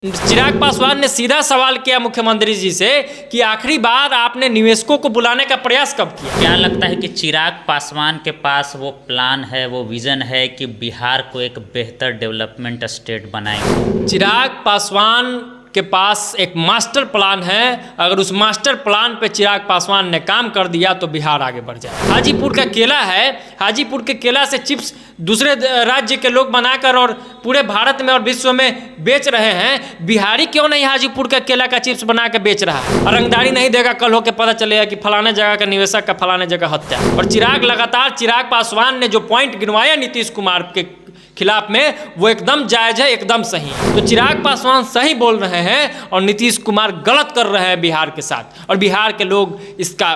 चिराग पासवान ने सीधा सवाल किया मुख्यमंत्री जी से कि आखिरी बार आपने निवेशकों को बुलाने का प्रयास कब किया। क्या लगता है कि चिराग पासवान के पास वो प्लान है, वो विजन है कि बिहार को एक बेहतर डेवलपमेंट स्टेट बनाएंगे? चिराग पासवान के पास एक मास्टर प्लान है। अगर उस मास्टर प्लान पे चिराग पासवान ने काम कर दिया तो बिहार आगे बढ़ जाए। हाजीपुर का केला है, हाजीपुर के केला से चिप्स दूसरे राज्य के लोग बनाकर और पूरे भारत में और विश्व में बेच रहे हैं। बिहारी क्यों नहीं हाजीपुर का केला का चिप्स बना के बेच रहा है? रंगदारी नहीं देगा, कल होकर पता चलेगा कि फलाने जगह का निवेशक का फलाने जगह हत्या। और चिराग पासवान ने जो पॉइंट गिनवाया नीतीश कुमार के खिलाफ में, वो एकदम जायज है, एकदम सही। तो चिराग पासवान सही बोल रहे हैं और नीतीश कुमार गलत कर रहे हैं बिहार के साथ, और बिहार के लोग इसका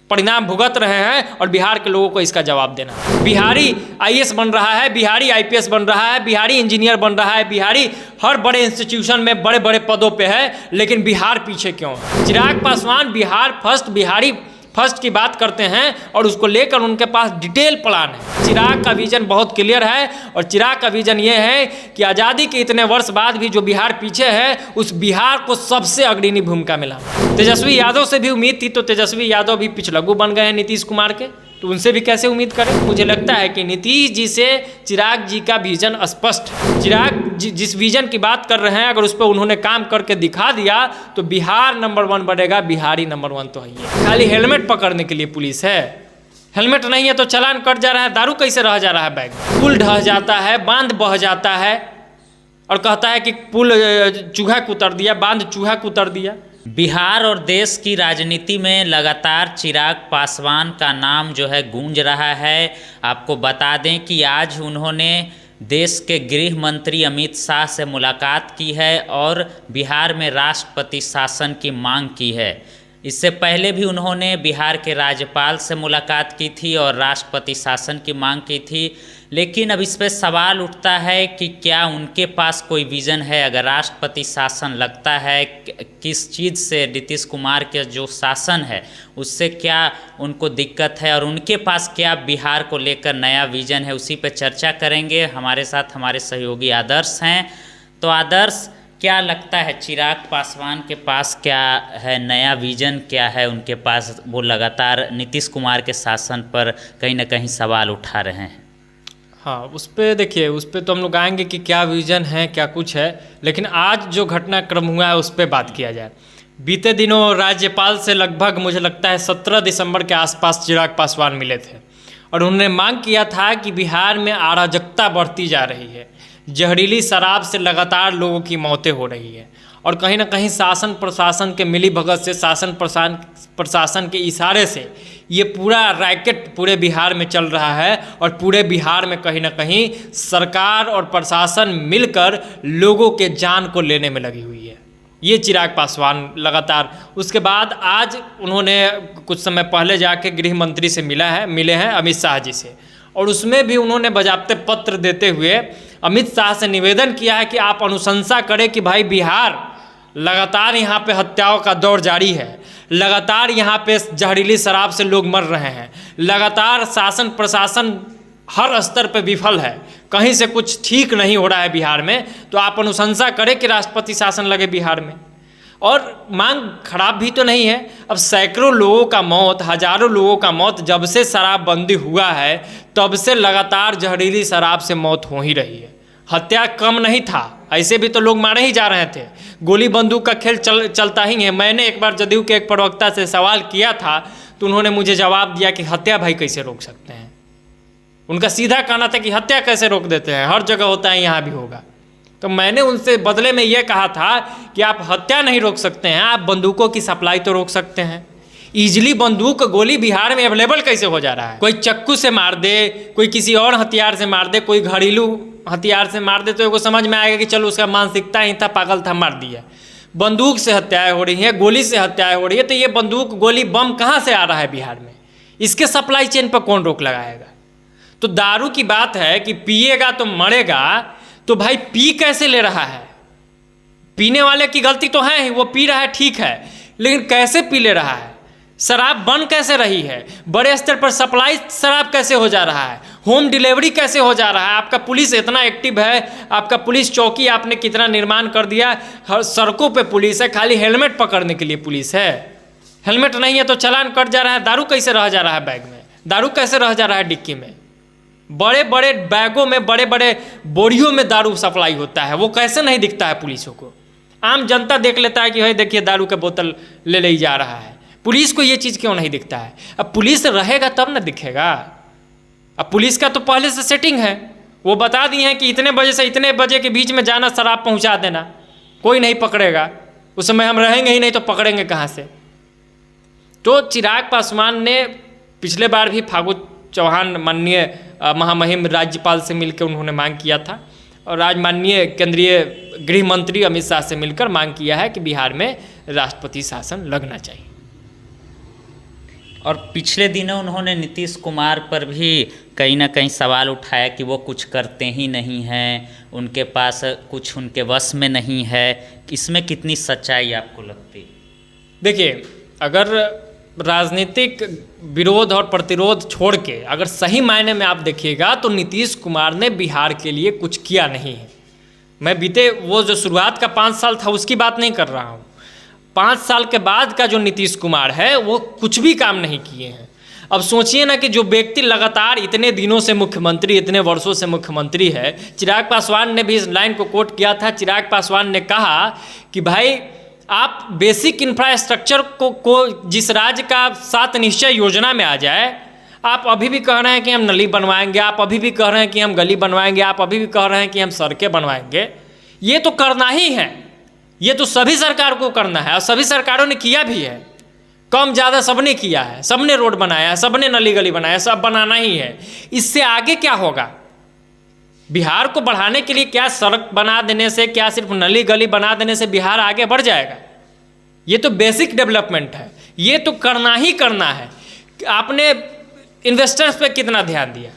परिणाम भुगत रहे हैं और बिहार के लोगों को इसका जवाब देना है। बिहारी आईएएस बन रहा है, बिहारी आईपीएस बन रहा है, बिहारी इंजीनियर बन रहा है, बिहारी हर बड़े इंस्टीट्यूशन में बड़े बड़े पदों पे है, लेकिन बिहार पीछे क्यों है? चिराग पासवान बिहार फर्स्ट, बिहारी फर्स्ट की बात करते हैं और उसको लेकर उनके पास डिटेल प्लान है। चिराग का विजन बहुत क्लियर है और चिराग का विजन ये है कि आज़ादी के इतने वर्ष बाद भी जो बिहार पीछे है, उस बिहार को सबसे अग्रणी भूमिका मिला। तेजस्वी यादव से भी उम्मीद थी, तो तेजस्वी यादव भी पिछलग्गू बन गए हैं नीतीश कुमार के, तो उनसे भी कैसे उम्मीद करें? मुझे लगता है कि नीतीश जी से चिराग जी का विजन स्पष्ट है। चिराग जी जिस विजन की बात कर रहे हैं, अगर उस पर उन्होंने काम करके दिखा दिया तो बिहार नंबर 1 बढ़ेगा। बिहारी नंबर 1 तो है ही। खाली हेलमेट पकड़ने के लिए पुलिस है, हेलमेट नहीं है तो चालान कट जा रहा है, दारू कैसे रह जा रहा है बैग, पुल ढह जाता है, बांध बह जाता है और कहता है कि पुल चूहा कुतर दिया, बांध चूहा कुतर दिया। बिहार और देश की राजनीति में लगातार चिराग पासवान का नाम जो है गूंज रहा है। आपको बता दें कि आज उन्होंने देश के गृह मंत्री अमित शाह से मुलाकात की है और बिहार में राष्ट्रपति शासन की मांग की है। इससे पहले भी उन्होंने बिहार के राज्यपाल से मुलाकात की थी और राष्ट्रपति शासन की मांग की थी। लेकिन अब इस पर सवाल उठता है कि क्या उनके पास कोई विज़न है? अगर राष्ट्रपति शासन लगता है, किस चीज़ से नीतीश कुमार के जो शासन है उससे क्या उनको दिक्कत है और उनके पास क्या बिहार को लेकर नया विज़न है, उसी पर चर्चा करेंगे। हमारे साथ हमारे सहयोगी आदर्श हैं। तो आदर्श, क्या लगता है चिराग पासवान के पास क्या है नया विज़न, क्या है उनके पास? वो लगातार नीतीश कुमार के शासन पर कहीं ना कहीं सवाल उठा रहे हैं। हाँ, उस पर देखिए, उस पर तो हम लोग आएंगे कि क्या विज़न है, क्या कुछ है, लेकिन आज जो घटनाक्रम हुआ है उस पर बात किया जाए। बीते दिनों राज्यपाल से लगभग मुझे लगता है 17 दिसंबर के आसपास चिराग पासवान मिले थे और उन्होंने मांग किया था कि बिहार में अराजकता बढ़ती जा रही है, जहरीली शराब से लगातार लोगों की मौतें हो रही है और कहीं ना कहीं शासन प्रशासन के मिलीभगत से, शासन प्रशासन के इशारे से ये पूरा रैकेट पूरे बिहार में चल रहा है और पूरे बिहार में कहीं ना कहीं सरकार और प्रशासन मिलकर लोगों के जान को लेने में लगी हुई है। ये चिराग पासवान लगातार, उसके बाद आज उन्होंने कुछ समय पहले जाके गृह मंत्री से मिले हैं अमित शाह जी से, और उसमें भी उन्होंने बजाबते पत्र देते हुए अमित शाह से निवेदन किया है कि आप अनुशंसा करें कि भाई बिहार लगातार यहाँ पे हत्याओं का दौर जारी है, लगातार यहाँ पे जहरीली शराब से लोग मर रहे हैं, लगातार शासन प्रशासन हर स्तर पे विफल है, कहीं से कुछ ठीक नहीं हो रहा है बिहार में, तो आप अनुशंसा करें कि राष्ट्रपति शासन लगे बिहार में। और मांग खराब भी तो नहीं है। अब सैकड़ों लोगों का मौत, हजारों लोगों का मौत, जब से शराबबंदी हुआ है तब से लगातार जहरीली शराब से मौत हो ही रही है। हत्या कम नहीं था, ऐसे भी तो लोग मारे ही जा रहे थे, गोली बंदूक का खेल चलता ही है। मैंने एक बार जदयू के एक प्रवक्ता से सवाल किया था तो उन्होंने मुझे जवाब दिया कि हत्या भाई कैसे रोक सकते हैं। उनका सीधा कहना था कि हत्या कैसे रोक देते हैं, हर जगह होता है, यहाँ भी होगा। तो मैंने उनसे बदले में ये कहा था कि आप हत्या नहीं रोक सकते हैं, आप बंदूकों की सप्लाई तो रोक सकते हैं। ईजिली बंदूक गोली बिहार में अवेलेबल कैसे हो जा रहा है? कोई चक्कू से मार दे, कोई किसी और हथियार से मार दे, कोई घरेलू हथियार से मार दे तो वो समझ में आएगा कि चलो उसका मानसिकता ही था, पागल था, मार दिया। बंदूक से हत्याएं हो रही हैं, गोली से हत्याएं हो रही है, तो ये बंदूक गोली बम कहाँ से आ रहा है बिहार में? इसके सप्लाई चेन पर कौन रोक लगाएगा? तो दारू की बात है कि पिएगा तो मरेगा, तो भाई पी कैसे ले रहा है? पीने वाले की गलती तो है ही, वो पी रहा है ठीक है, लेकिन कैसे पी ले रहा है? शराब बंद कैसे रही है, बड़े स्तर पर सप्लाई शराब कैसे हो जा रहा है, होम डिलीवरी कैसे हो जा रहा है। आपका पुलिस इतना एक्टिव है, आपका पुलिस चौकी आपने कितना निर्माण कर दिया, हर सड़कों पे पुलिस है, खाली हेलमेट पकड़ने के लिए पुलिस है। हेलमेट नहीं है तो चालान कट जा रहा है। दारू कैसे रह जा रहा है बैग में, दारू कैसे रह जा रहा है डिक्की में, बड़े बड़े बैगों में, बड़े बड़े बोरियों में दारू सप्लाई होता है, वो कैसे नहीं दिखता है पुलिसों को। आम जनता देख लेता है कि भाई देखिए दारू का बोतल ले जा रहा है, पुलिस को ये चीज़ क्यों नहीं दिखता है। अब पुलिस रहेगा तब ना दिखेगा। अब पुलिस का तो पहले से सेटिंग है, वो बता दिए हैं कि इतने बजे से इतने बजे के बीच में जाना, शराब पहुंचा देना, कोई नहीं पकड़ेगा। उस समय हम रहेंगे ही नहीं तो पकड़ेंगे कहाँ से। तो चिराग पासवान ने पिछले बार भी फागू चौहान माननीय महामहिम राज्यपाल से मिलकर उन्होंने मांग किया था, और आज माननीय केंद्रीय गृह मंत्री अमित शाह से मिलकर मांग किया है कि बिहार में राष्ट्रपति शासन लगना चाहिए। और पिछले दिनों उन्होंने नीतीश कुमार पर भी कहीं ना कहीं सवाल उठाया कि वो कुछ करते ही नहीं हैं, उनके पास कुछ उनके वश में नहीं है। इसमें कितनी सच्चाई आपको लगती है? देखिए, अगर राजनीतिक विरोध और प्रतिरोध छोड़ के अगर सही मायने में आप देखिएगा तो नीतीश कुमार ने बिहार के लिए कुछ किया नहीं है। मैं बीते वो जो शुरुआत का 5 साल था उसकी बात नहीं कर रहा हूँ। 5 साल के बाद का जो नीतीश कुमार है वो कुछ भी काम नहीं किए हैं। अब सोचिए ना कि जो व्यक्ति लगातार इतने दिनों से मुख्यमंत्री, इतने वर्षों से मुख्यमंत्री है, चिराग पासवान ने भी इस लाइन को कोट किया था। चिराग पासवान ने कहा कि भाई आप बेसिक इंफ्रास्ट्रक्चर को जिस राज्य का 7 निश्चय योजना में आ जाए, आप अभी भी कह रहे हैं कि हम नली बनवाएंगे, आप अभी भी कह रहे हैं कि हम गली बनवाएंगे, आप अभी भी कह रहे हैं कि हम सड़कें बनवाएंगे। ये तो करना ही है, ये तो सभी सरकार को करना है और सभी सरकारों ने किया भी है। कम ज़्यादा सबने किया है, सबने रोड बनाया है, सबने नली गली बनाया, सब बनाना ही है। इससे आगे क्या होगा? बिहार को बढ़ाने के लिए क्या सड़क बना देने से, क्या सिर्फ नली गली बना देने से बिहार आगे बढ़ जाएगा? ये तो बेसिक डेवलपमेंट है, ये तो करना ही करना है। आपने इन्वेस्टर्स पे कितना ध्यान दिया?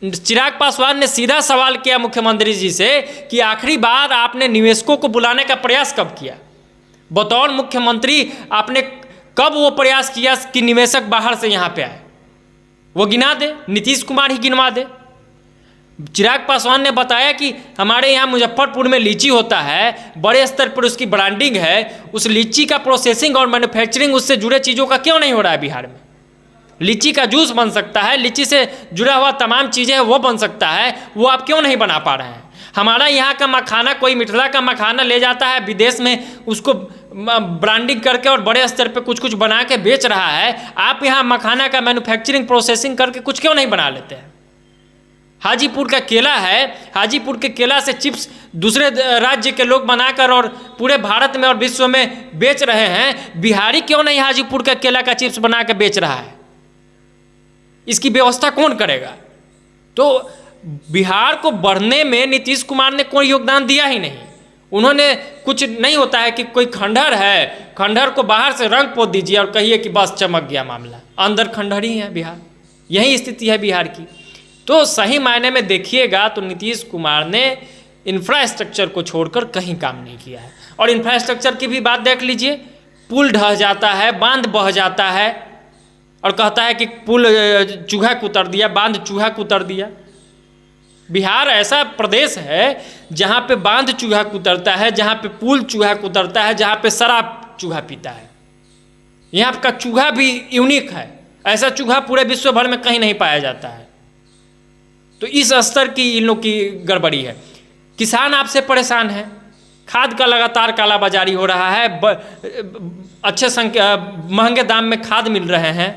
चिराग पासवान ने सीधा सवाल किया मुख्यमंत्री जी से कि आखिरी बार आपने निवेशकों को बुलाने का प्रयास कब किया? बतौर मुख्यमंत्री आपने कब वो प्रयास किया कि निवेशक बाहर से यहाँ पे आए? वो गिना दे, नीतीश कुमार ही गिनवा दे। चिराग पासवान ने बताया कि हमारे यहाँ मुजफ्फरपुर में लीची होता है, बड़े स्तर पर उसकी ब्रांडिंग है, उस लीची का प्रोसेसिंग और मैन्युफैक्चरिंग, उससे जुड़े चीज़ों का क्यों नहीं हो रहा है बिहार में? लीची का जूस बन सकता है, लीची से जुड़ा हुआ तमाम चीज़ें वो बन सकता है, वो आप क्यों नहीं बना पा रहे हैं? हमारा यहाँ का मखाना, कोई मिथिला का मखाना ले जाता है विदेश में, उसको ब्रांडिंग करके और बड़े स्तर पे कुछ कुछ बना के बेच रहा है। आप यहाँ मखाना का मैन्युफैक्चरिंग प्रोसेसिंग करके कुछ क्यों नहीं बना लेते हैं? हाजीपुर का केला है, हाजीपुर के केला से चिप्स दूसरे राज्य के लोग बनाकर और पूरे भारत में और विश्व में बेच रहे हैं। बिहारी क्यों नहीं हाजीपुर का केला का चिप्स बना के बेच रहा है? इसकी व्यवस्था कौन करेगा? तो बिहार को बढ़ने में नीतीश कुमार ने कोई योगदान दिया ही नहीं। उन्होंने कुछ नहीं होता है कि कोई खंडहर है, खंडहर को बाहर से रंग पोत दीजिए और कहिए कि बस चमक गया मामला, अंदर खंडहर ही है बिहार। यही स्थिति है बिहार की। तो सही मायने में देखिएगा तो नीतीश कुमार ने इंफ्रास्ट्रक्चर को छोड़कर कहीं काम नहीं किया है। और इंफ्रास्ट्रक्चर की भी बात देख लीजिए, पुल ढह जाता है, बांध बह जाता है और कहता है कि पुल चूहा कुतर दिया, बांध चूहा कुतर दिया। बिहार ऐसा प्रदेश है जहाँ पे बांध चूहा कुतरता है, जहाँ पे पुल चूहा कुतरता है, जहाँ पे शराब चूहा पीता है। यहाँ का चूहा भी यूनिक है, ऐसा चूहा पूरे विश्व भर में कहीं नहीं पाया जाता है। तो इस स्तर की इन लोग की गड़बड़ी है। किसान आपसे परेशान है, खाद का लगातार कालाबाजारी हो रहा है, अच्छे महंगे दाम में खाद मिल रहे हैं,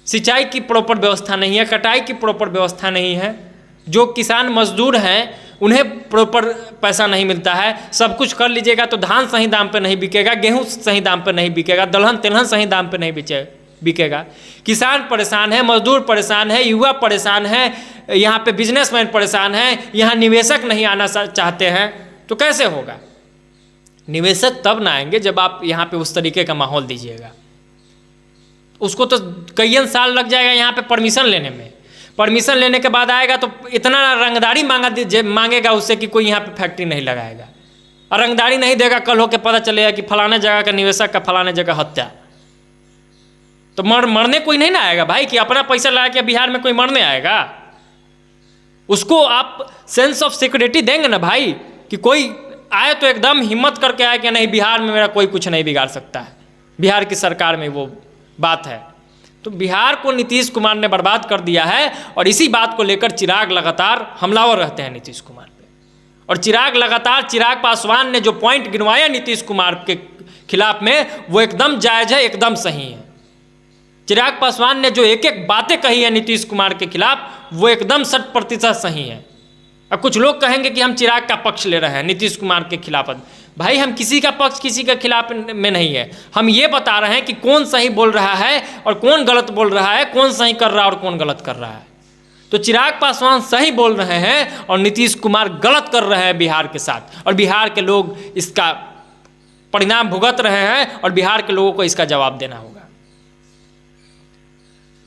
सिंचाई की प्रॉपर व्यवस्था नहीं है, कटाई की प्रॉपर व्यवस्था नहीं है, जो किसान मजदूर हैं उन्हें प्रॉपर पैसा नहीं मिलता है। सब कुछ कर लीजिएगा तो धान सही दाम पे नहीं बिकेगा, गेहूँ सही दाम पे नहीं बिकेगा, दलहन तेलहन सही दाम पे नहीं बिकेगा। किसान परेशान है, मजदूर परेशान है, युवा परेशान है, यहाँ पे बिजनेसमैन परेशान है, यहाँ निवेशक नहीं आना चाहते हैं। तो कैसे होगा? निवेशक तब ना आएंगे जब आप यहाँ पे उस तरीके का माहौल दीजिएगा। उसको तो कई साल लग जाएगा यहाँ पे परमिशन लेने में। परमिशन लेने के बाद आएगा तो इतना रंगदारी मांगेगा उससे कि कोई यहाँ पे फैक्ट्री नहीं लगाएगा। और रंगदारी नहीं देगा, कल होकर पता चलेगा कि फलाने जगह का निवेशक का फलाने जगह हत्या। तो मरने कोई नहीं ना आएगा भाई, कि अपना पैसा लगा के बिहार में कोई मरने आएगा। उसको आप सेंस ऑफ सिक्योरिटी देंगे ना भाई, कि कोई आए तो एकदम हिम्मत करके आए कि नहीं बिहार में मेरा कोई कुछ नहीं बिगाड़ सकता है, बिहार की सरकार में वो बात है। तो बिहार को नीतीश कुमार ने बर्बाद कर दिया है, और इसी बात को लेकर चिराग लगातार हमलावर रहते हैं नीतीश कुमार पे। और चिराग पासवान ने जो पॉइंट गिनवाया नीतीश कुमार के खिलाफ में, वो एकदम जायज़ है, एकदम सही है। चिराग पासवान ने जो एक एक बातें कही है नीतीश कुमार के खिलाफ, वो एकदम 100% सही है। अब कुछ लोग कहेंगे कि हम चिराग का पक्ष ले रहे हैं नीतीश कुमार के खिलाफ। भाई हम किसी का पक्ष किसी के खिलाफ में नहीं है, हम ये बता रहे हैं कि कौन सही बोल रहा है और कौन गलत बोल रहा है, कौन सही कर रहा है और कौन गलत कर रहा है। तो चिराग पासवान सही बोल रहे हैं और नीतीश कुमार गलत कर रहे हैं बिहार के साथ, और बिहार के लोग इसका परिणाम भुगत रहे हैं, और बिहार के लोगों को इसका जवाब देना होगा।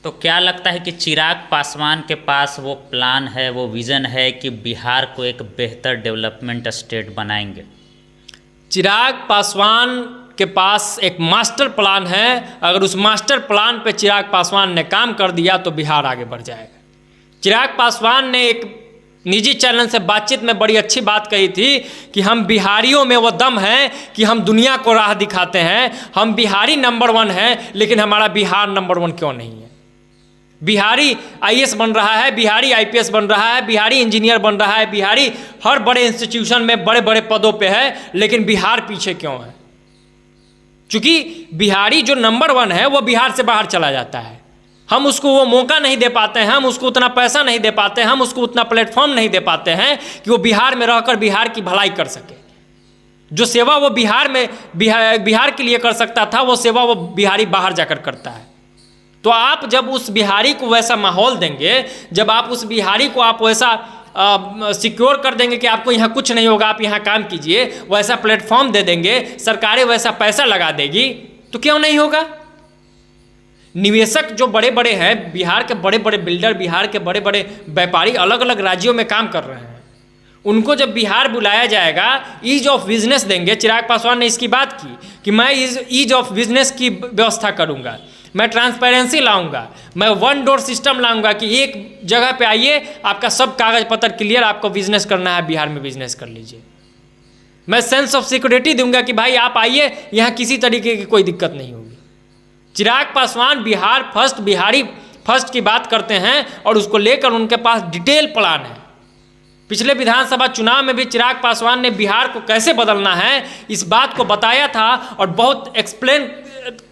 तो क्या लगता है कि चिराग पासवान के पास वो प्लान है, वो विज़न है कि बिहार को एक बेहतर डेवलपमेंट स्टेट बनाएंगे? चिराग पासवान के पास एक मास्टर प्लान है। अगर उस मास्टर प्लान पे चिराग पासवान ने काम कर दिया तो बिहार आगे बढ़ जाएगा। चिराग पासवान ने एक निजी चैनल से बातचीत में बड़ी अच्छी बात कही थी कि हम बिहारियों में वो दम है कि हम दुनिया को राह दिखाते हैं, हम बिहारी नंबर 1 हैं, लेकिन हमारा बिहार नंबर 1 क्यों नहीं है। बिहारी आईएएस बन रहा है, बिहारी आईपीएस बन रहा है, बिहारी इंजीनियर बन रहा है, बिहारी हर बड़े इंस्टीट्यूशन में बड़े बड़े पदों पे है, लेकिन बिहार पीछे क्यों है? क्योंकि बिहारी जो नंबर 1 है वो बिहार से बाहर चला जाता है। हम उसको वो मौका नहीं दे पाते हैं, हम उसको उतना पैसा नहीं दे पाते हैं, हम उसको उतना प्लेटफॉर्म नहीं दे पाते हैं कि वो बिहार में रहकर बिहार की भलाई कर सके। जो सेवा वो बिहार के लिए कर सकता था, वो सेवा वो बिहारी बाहर जाकर करता है। तो आप जब उस बिहारी को वैसा माहौल देंगे, जब आप उस बिहारी को आप वैसा सिक्योर कर देंगे कि आपको यहाँ कुछ नहीं होगा, आप यहाँ काम कीजिए, वैसा प्लेटफॉर्म दे देंगे, सरकारें वैसा पैसा लगा देगी, तो क्यों नहीं होगा? निवेशक जो बड़े बड़े हैं, बिहार के बड़े बड़े बिल्डर, बिहार के बड़े बड़े व्यापारी अलग अलग राज्यों में काम कर रहे हैं, उनको जब बिहार बुलाया जाएगा, ईज ऑफ बिजनेस देंगे। चिराग पासवान ने इसकी बात की कि मैं ईज ऑफ बिजनेस की व्यवस्था करूँगा, मैं ट्रांसपेरेंसी लाऊंगा, मैं 1 डोर सिस्टम लाऊंगा कि एक जगह पे आइए, आपका सब कागज पत्र क्लियर, आपको बिजनेस करना है बिहार में बिजनेस कर लीजिए। मैं सेंस ऑफ सिक्योरिटी दूंगा कि भाई आप आइए, यहाँ किसी तरीके की कोई दिक्कत नहीं होगी। चिराग पासवान बिहार फर्स्ट, बिहारी फर्स्ट की बात करते हैं, और उसको लेकर उनके पास डिटेल प्लान है। पिछले विधानसभा चुनाव में भी चिराग पासवान ने बिहार को कैसे बदलना है इस बात को बताया था, और बहुत एक्सप्लेन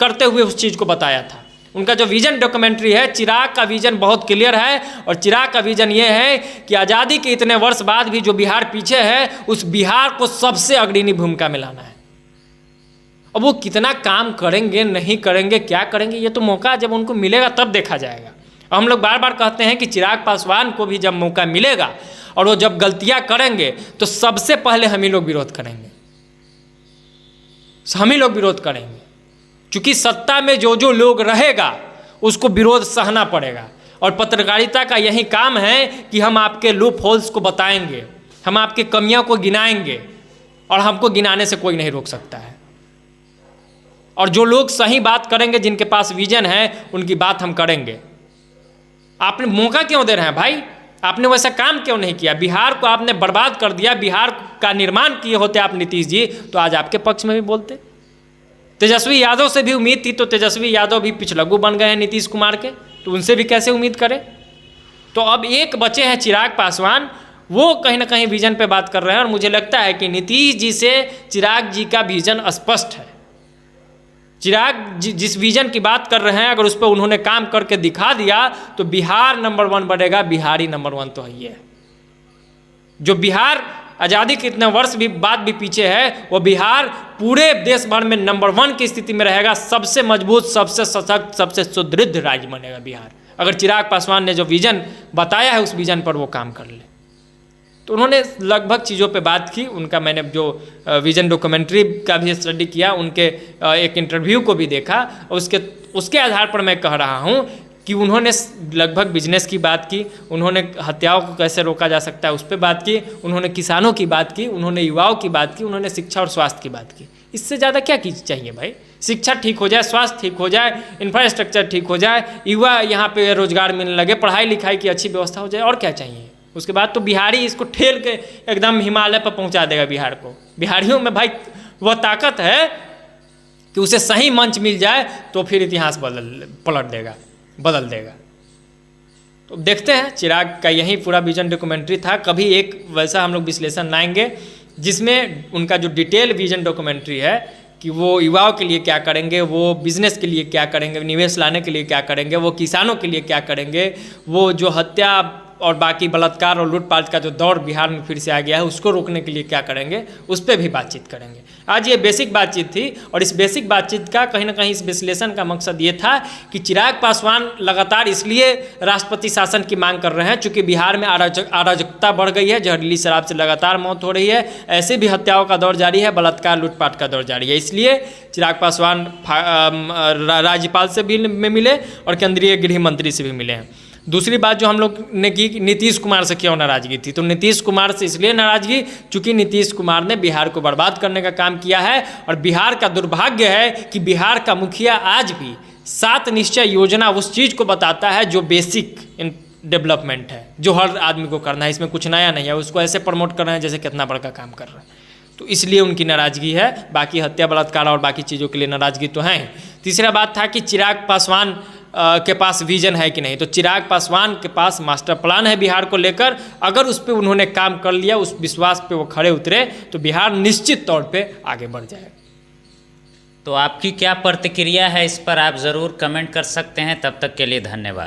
करते हुए उस चीज़ को बताया था। उनका जो विजन डॉक्यूमेंट्री है, चिराग का विजन बहुत क्लियर है, और चिराग का विजन ये है कि आज़ादी के इतने वर्ष बाद भी जो बिहार पीछे है, उस बिहार को सबसे अग्रणी भूमिका में लाना है। अब वो कितना काम करेंगे, नहीं करेंगे, क्या करेंगे, ये तो मौका जब उनको मिलेगा तब देखा जाएगा। हम लोग बार बार कहते हैं कि चिराग पासवान को भी जब मौका मिलेगा और वो जब गलतियां करेंगे तो सबसे पहले हम ही लोग विरोध करेंगे, हम ही लोग विरोध करेंगे, क्योंकि सत्ता में जो जो लोग रहेगा उसको विरोध सहना पड़ेगा। और पत्रकारिता का यही काम है कि हम आपके लूप होल्स को बताएंगे, हम आपकी कमियों को गिनाएंगे, और हमको गिनाने से कोई नहीं रोक सकता है। और जो लोग सही बात करेंगे, जिनके पास विजन है, उनकी बात हम करेंगे। आपने मौका क्यों दे रहे हैं भाई? आपने वैसा काम क्यों नहीं किया? बिहार को आपने बर्बाद कर दिया। बिहार का निर्माण किए होते आप नीतीश जी, तो आज आपके पक्ष में भी बोलते। तेजस्वी यादव से भी उम्मीद थी, तो तेजस्वी यादव भी पिछलग्गू बन गए हैं नीतीश कुमार के, तो उनसे भी कैसे उम्मीद करें? तो अब एक बचे हैं चिराग पासवान, वो कहीं ना कहीं विजन पे बात कर रहे हैं, और मुझे लगता है कि नीतीश जी से चिराग जी का विजन स्पष्ट है। चिराग जी जिस विजन की बात कर रहे हैं, अगर उस पर उन्होंने काम करके दिखा दिया तो बिहार नंबर 1 बनेगा। बिहारी नंबर 1 तो है ही है। जो बिहार आज़ादी के इतने वर्ष भी बाद भी पीछे है, वो बिहार पूरे देश भर में नंबर 1 की स्थिति में रहेगा। सबसे मजबूत, सबसे सशक्त, सबसे सुदृढ़ राज्य बनेगा बिहार, अगर चिराग पासवान ने जो विजन बताया है उस विजन पर वो काम कर ले। तो उन्होंने लगभग चीज़ों पे बात की। उनका मैंने जो विजन डॉक्यूमेंट्री का भी स्टडी किया, उनके एक इंटरव्यू को भी देखा, और उसके आधार पर मैं कह रहा हूँ कि उन्होंने लगभग बिजनेस की बात की, उन्होंने हत्याओं को कैसे रोका जा सकता है उस पर बात की, उन्होंने किसानों की बात की, उन्होंने युवाओं की बात की, उन्होंने शिक्षा और स्वास्थ्य की बात की। इससे ज़्यादा क्या चीज़ चाहिए भाई? शिक्षा ठीक हो जाए, स्वास्थ्य ठीक हो जाए, इंफ्रास्ट्रक्चर ठीक हो जाए, युवा यहाँ पे रोजगार मिलने लगे, पढ़ाई लिखाई की अच्छी व्यवस्था हो जाए, और क्या चाहिए? उसके बाद तो बिहारी इसको ठेल के एकदम हिमालय पर पहुँचा देगा बिहार को। बिहारियों में भाई वह ताकत है कि उसे सही मंच मिल जाए तो फिर इतिहास बदल देगा। तो देखते हैं, चिराग का यही पूरा विजन डॉक्यूमेंट्री था। कभी एक वैसा हम लोग विश्लेषण लाएंगे जिसमें उनका जो डिटेल विजन डॉक्यूमेंट्री है कि वो युवाओं के लिए क्या करेंगे, वो बिजनेस के लिए क्या करेंगे, निवेश लाने के लिए क्या करेंगे, वो किसानों के लिए क्या करेंगे, वो जो हत्या और बाकी बलात्कार और लूटपाट का जो दौर बिहार में फिर से आ गया है उसको रोकने के लिए क्या करेंगे, उस पर भी बातचीत करेंगे। आज ये बेसिक बातचीत थी, और इस बेसिक बातचीत का कहीं ना कहीं इस विश्लेषण का मकसद ये था कि चिराग पासवान लगातार इसलिए राष्ट्रपति शासन की मांग कर रहे हैं चूँकि बिहार में अराजकता बढ़ गई है, जहरीली शराब से लगातार मौत हो रही है, ऐसे भी हत्याओं का दौर जारी है, बलात्कार लूटपाट का दौर जारी है। इसलिए चिराग पासवान राज्यपाल से भी मिले और केंद्रीय गृह मंत्री से भी मिले हैं। दूसरी बात जो हम लोग ने की, नीतीश कुमार से क्यों नाराज़गी थी, तो नीतीश कुमार से इसलिए नाराज़गी चूँकि नीतीश कुमार ने बिहार को बर्बाद करने का काम किया है, और बिहार का दुर्भाग्य है कि बिहार का मुखिया आज भी 7 निश्चय योजना उस चीज़ को बताता है जो बेसिक डेवलपमेंट है, जो हर आदमी को करना है, इसमें कुछ नया नहीं है, उसको ऐसे प्रमोट कर रहे हैं जैसे कितना बड़ा काम कर रहा है। तो इसलिए उनकी नाराज़गी है, बाकी हत्या बलात्कार और बाकी चीज़ों के लिए नाराज़गी तो है। तीसरा बात था कि चिराग पासवान के पास विजन है कि नहीं, तो चिराग पासवान के पास मास्टर प्लान है बिहार को लेकर। अगर उस पर उन्होंने काम कर लिया, उस विश्वास पे वो खड़े उतरे, तो बिहार निश्चित तौर पे आगे बढ़ जाएगा। तो आपकी क्या प्रतिक्रिया है इस पर, आप ज़रूर कमेंट कर सकते हैं। तब तक के लिए धन्यवाद।